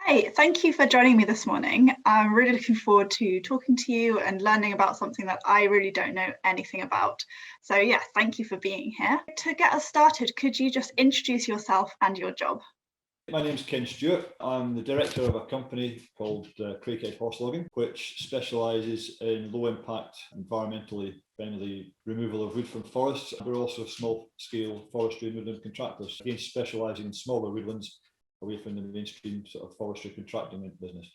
Hi, thank you for joining me this morning. I'm really looking forward to talking to you and learning about something that I really don't know anything about. So yeah, thank you for being here. To get us started, could you just introduce yourself and your job? My name's Ken Stewart. I'm the director of a company called Horse Logging, which specialises in low impact, environmentally friendly removal of wood from forests. We're also small scale forestry and woodland contractors, again specialising in smaller woodlands away from the mainstream sort of forestry contracting business.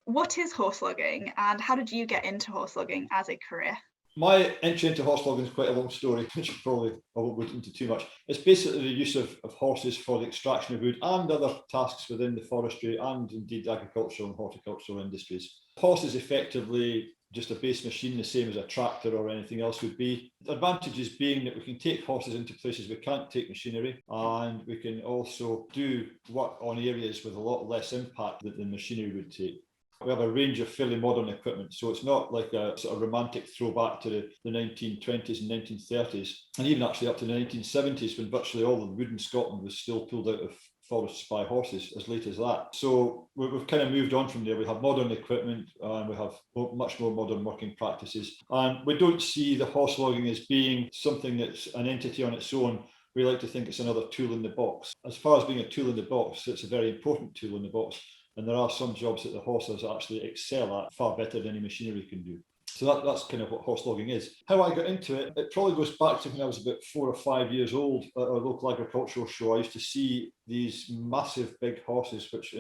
What is horse logging and how did you get into horse logging as a career? My entry into horse logging is quite a long story, which probably I won't go into too much. It's basically the use of horses for the extraction of wood and other tasks within the forestry and indeed agricultural and horticultural industries. Horse is effectively just a base machine, the same as a tractor or anything else would be. The advantages being that we can take horses into places we can't take machinery, and we can also do work on areas with a lot less impact that the machinery would take. We have a range of fairly modern equipment, so it's not like a sort of romantic throwback to the 1920s and 1930s, and even actually up to the 1970s, when virtually all of the wood in Scotland was still pulled out of forests by horses, as late as that. So we've kind of moved on from there. We have modern equipment and we have much more modern working practices. And we don't see the horse logging as being something that's an entity on its own. We like to think it's another tool in the box. As far as being a tool in the box, it's a very important tool in the box. And there are some jobs that the horses actually excel at far better than any machinery can do. So that's kind of what horse logging is. How I got into it, it probably goes back to when I was about 4 or 5 years old at a local agricultural show. I used to see these massive big horses, which,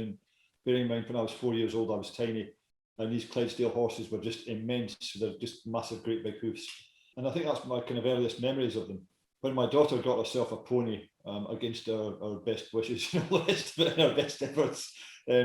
bearing in mind when I was 4 years old, I was tiny. And these Clydesdale horses were just immense. They're just massive, great big hoofs. And I think that's my kind of earliest memories of them. When my daughter got herself a pony, against our best wishes, list, but in our best efforts,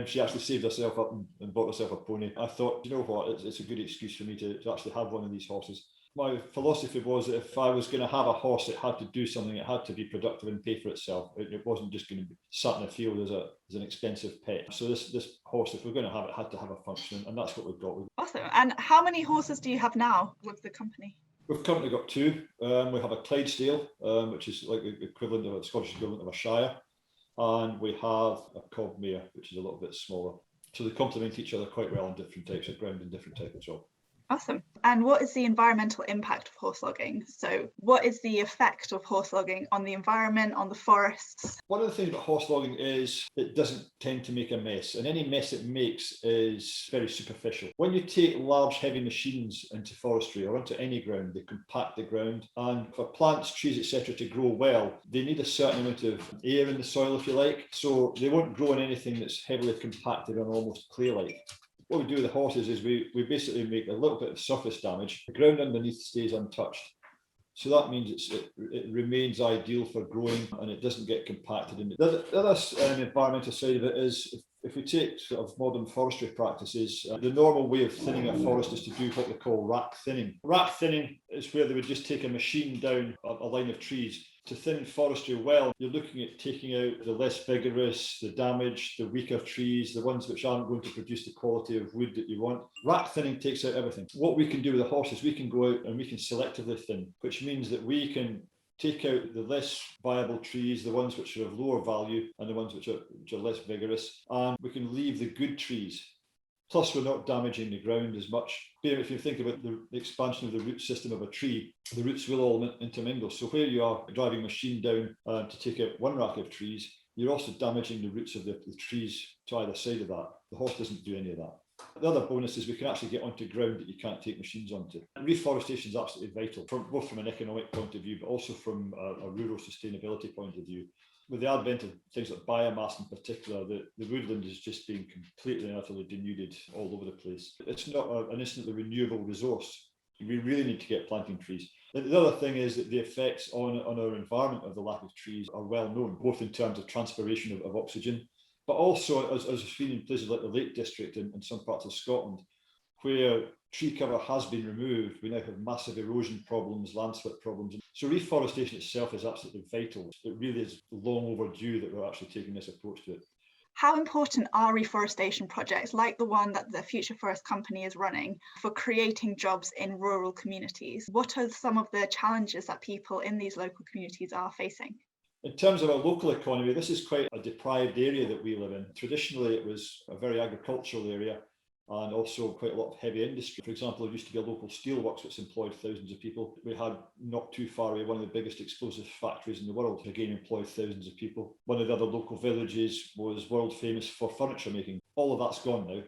she actually saved herself up and bought herself a pony. I thought, you know what, it's a good excuse for me to actually have one of these horses. My philosophy was that if I was going to have a horse, it had to do something. It had to be productive and pay for itself. It wasn't just going to be sat in a field as an expensive pet. So this horse, if we're going to have it, had to have a function, and that's what we've got. Awesome. And how many horses do you have now with the company? We've currently got two. We have a Clydesdale, which is like the equivalent of a Scottish equivalent of a shire, and we have a cob mare, which is a little bit smaller. So they complement each other quite well on different types of ground and different type of job. Awesome. And what is the environmental impact of horse logging? So what is the effect of horse logging on the environment, on the forests? One of the things about horse logging is it doesn't tend to make a mess, and any mess it makes is very superficial. When you take large heavy machines into forestry or into any ground, they compact the ground, and for plants, trees, etc. to grow well, they need a certain amount of air in the soil, if you like, so they won't grow in anything that's heavily compacted and almost clay-like. What we do with the horses is we basically make a little bit of surface damage. The ground underneath stays untouched. So that means it remains ideal for growing and it doesn't get compacted. And the other environmental side of it is if we take sort of modern forestry practices, the normal way of thinning a forest is to do what they call rack thinning. Rack thinning is where they would just take a machine down a line of trees. To thin forestry well, you're looking at taking out the less vigorous, the damaged, the weaker trees, the ones which aren't going to produce the quality of wood that you want. Rack thinning takes out everything. What we can do with the horses, we can go out and we can selectively thin, which means that we can take out the less viable trees, the ones which are of lower value and the ones which are less vigorous, and we can leave the good trees. Plus, we're not damaging the ground as much. If you think about the expansion of the root system of a tree, the roots will all intermingle. So where you are driving a machine down to take out one rack of trees, you're also damaging the roots of the trees to either side of that. The horse doesn't do any of that. The other bonus is we can actually get onto ground that you can't take machines onto. Reforestation is absolutely vital, both from an economic point of view, but also from a rural sustainability point of view. With the advent of things like biomass in particular, the woodland is just being completely and utterly denuded all over the place. It's not an instantly renewable resource. We really need to get planting trees. The other thing is that the effects on our environment of the lack of trees are well known, both in terms of transpiration of oxygen, but also as we've seen in places like the Lake District and some parts of Scotland, where tree cover has been removed, we now have massive erosion problems, landslip problems. So reforestation itself is absolutely vital. It really is long overdue that we're actually taking this approach to it. How important are reforestation projects like the one that the Future Forest company is running for creating jobs in rural communities? What are some of the challenges that people in these local communities are facing? In terms of our local economy, this is quite a deprived area that we live in. Traditionally, it was a very agricultural area and also quite a lot of heavy industry. For example, there used to be a local steelworks which employed thousands of people. We had, not too far away, one of the biggest explosive factories in the world, again employed thousands of people. One of the other local villages was world famous for furniture making. All of that's gone now,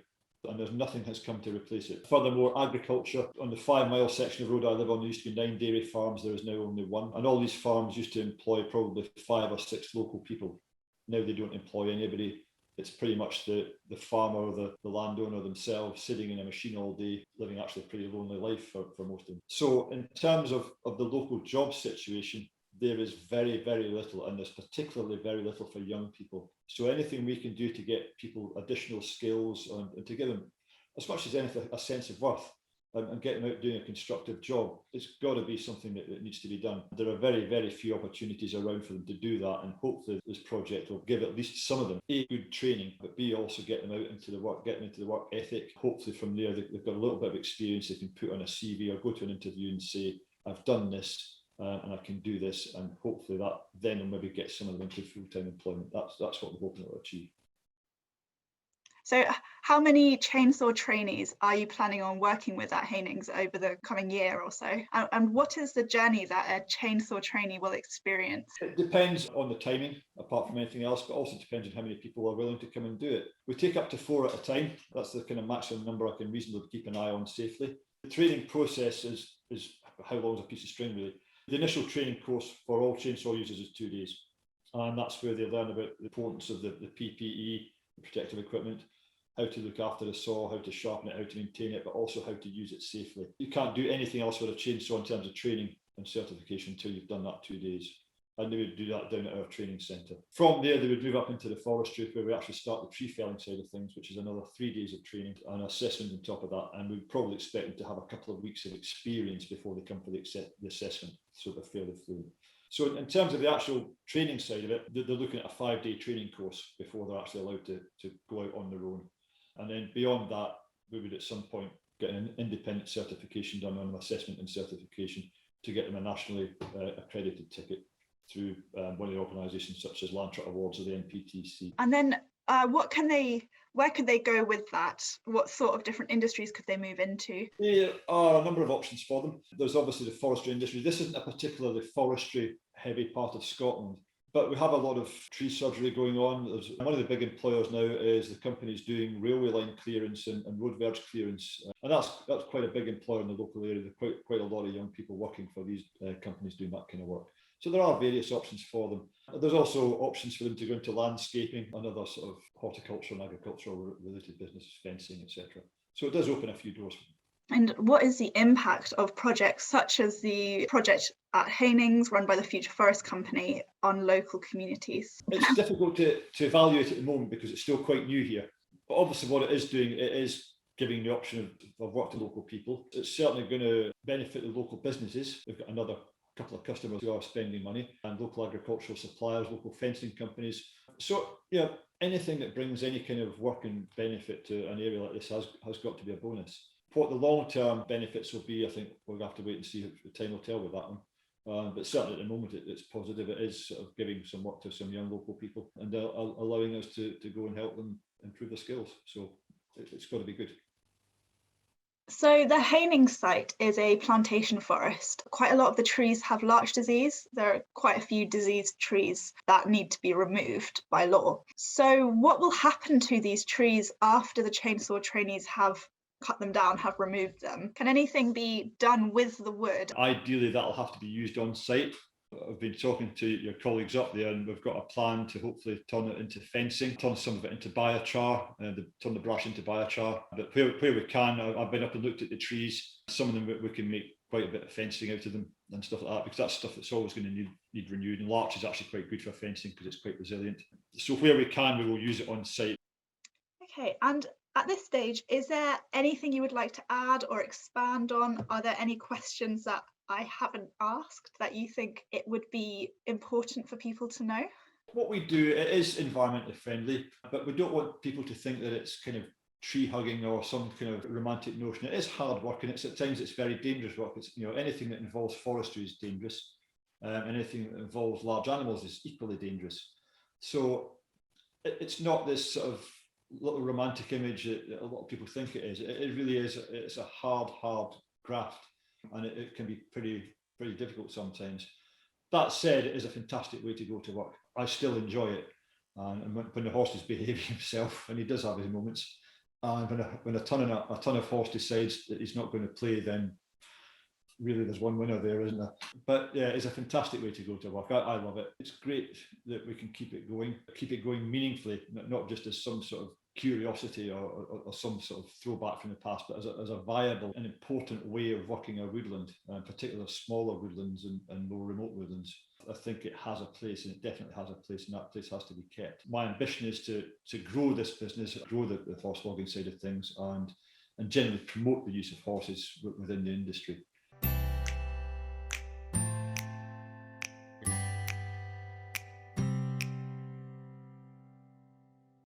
and there's nothing has come to replace it. Furthermore, agriculture, on the 5-mile section of road I live on, there used to be 9 dairy farms, there is now only 1. And all these farms used to employ probably 5 or 6 local people. Now they don't employ anybody. It's pretty much the farmer or the landowner themselves sitting in a machine all day, living actually a pretty lonely life for most of them. So in terms of the local job situation, there is very, very little, and there's particularly very little for young people. So anything we can do to get people additional skills and to give them, as much as anything, a sense of worth and get them out doing a constructive job, it's got to be something that needs to be done. There are very, very few opportunities around for them to do that, and hopefully this project will give at least some of them A, good training, but B, also get them out into the work, get them into the work ethic. Hopefully from there they've got a little bit of experience they can put on a CV or go to an interview and say, I've done this, and I can do this, and hopefully that then will maybe get some of them into full-time employment. That's what we're hoping to achieve. So how many chainsaw trainees are you planning on working with at Hainings over the coming year or so? And what is the journey that a chainsaw trainee will experience? It depends on the timing, apart from anything else, but also depends on how many people are willing to come and do it. We take up to 4 at a time. That's the kind of maximum number I can reasonably keep an eye on safely. The training process is how long is a piece of string, really. The initial training course for all chainsaw users is 2 days. And that's where they learn about the importance of the PPE, the protective equipment, how to look after the saw, how to sharpen it, how to maintain it, but also how to use it safely. You can't do anything else with a chainsaw in terms of training and certification until you've done that 2 days. And they would do that down at our training centre. From there, they would move up into the forestry, where we actually start the tree felling side of things, which is another 3 days of training and assessment on top of that. And we'd probably expect them to have a couple of weeks of experience before they come for the assessment, so they're fairly fluent. So in terms of the actual training side of it, they're looking at a 5-day training course before they're actually allowed to go out on their own. And then beyond that, we would at some point get an independent certification done on assessment and certification to get them a nationally accredited ticket through one of the organisations such as Larch Awards or the NPTC. And then where could they go with that? What sort of different industries could they move into? There are a number of options for them. There's obviously the forestry industry. This isn't a particularly forestry heavy part of Scotland, but we have a lot of tree surgery going on. One of the big employers now is the companies doing railway line clearance and road verge clearance. And that's quite a big employer in the local area. There are quite a lot of young people working for these companies doing that kind of work. So there are various options for them. There's also options for them to go into landscaping and other sort of horticulture and agricultural related businesses, fencing, etc. So it does open a few doors for them. And what is the impact of projects such as the project at Hainings run by the Future Forest Company on local communities? It's difficult to evaluate at the moment because it's still quite new here. But obviously what it is doing, it is giving the option of work to local people. It's certainly going to benefit the local businesses. We've got another couple of customers who are spending money, and local agricultural suppliers, local fencing companies. So yeah, anything that brings any kind of work and benefit to an area like this has got to be a bonus. What the long-term benefits will be, I think we'll have to wait and see. The time will tell with that one. But certainly at the moment it's positive. It is sort of giving some work to some young local people and allowing us to go and help them improve their skills. So it's got to be good. So the Hainings site is a plantation forest. Quite a lot of the trees have larch disease. There are quite a few diseased trees that need to be removed by law. So what will happen to these trees after the chainsaw trainees have cut them down, have removed them? Can anything be done with the wood? Ideally, that'll have to be used on site. I've been talking to your colleagues up there, and we've got a plan to hopefully turn it into fencing, turn some of it into biochar, turn the brush into biochar. But where we can, I've been up and looked at the trees. Some of them we can make quite a bit of fencing out of them and stuff like that, because that's stuff that's always going to need renewed. And larch is actually quite good for fencing because it's quite resilient. So where we can, we will use it on site. Okay, and at this stage, is there anything you would like to add or expand on? Are there any questions that I haven't asked that you think it would be important for people to know? What we do, it is environmentally friendly, but we don't want people to think that it's kind of tree hugging or some kind of romantic notion. It is hard work, and at times it's very dangerous work. It's, anything that involves forestry is dangerous. Anything that involves large animals is equally dangerous. So it's not this sort of little romantic image that a lot of people think it is. It really is. It's a hard graft, and it can be pretty difficult sometimes. That said, it is a fantastic way to go to work. I still enjoy it. And when the horse is behaving himself, and he does have his moments, and when a ton of horse decides that he's not going to play, then really there's one winner there, isn't there? But yeah, it's a fantastic way to go to work. I love it. It's great that we can keep it going meaningfully, not just as some sort of curiosity or some sort of throwback from the past, but as a viable and important way of working a woodland, particularly smaller woodlands and more remote woodlands. I think it has a place, and it definitely has a place, and that place has to be kept. My ambition is to grow this business, grow the horse logging side of things, and generally promote the use of horses within the industry.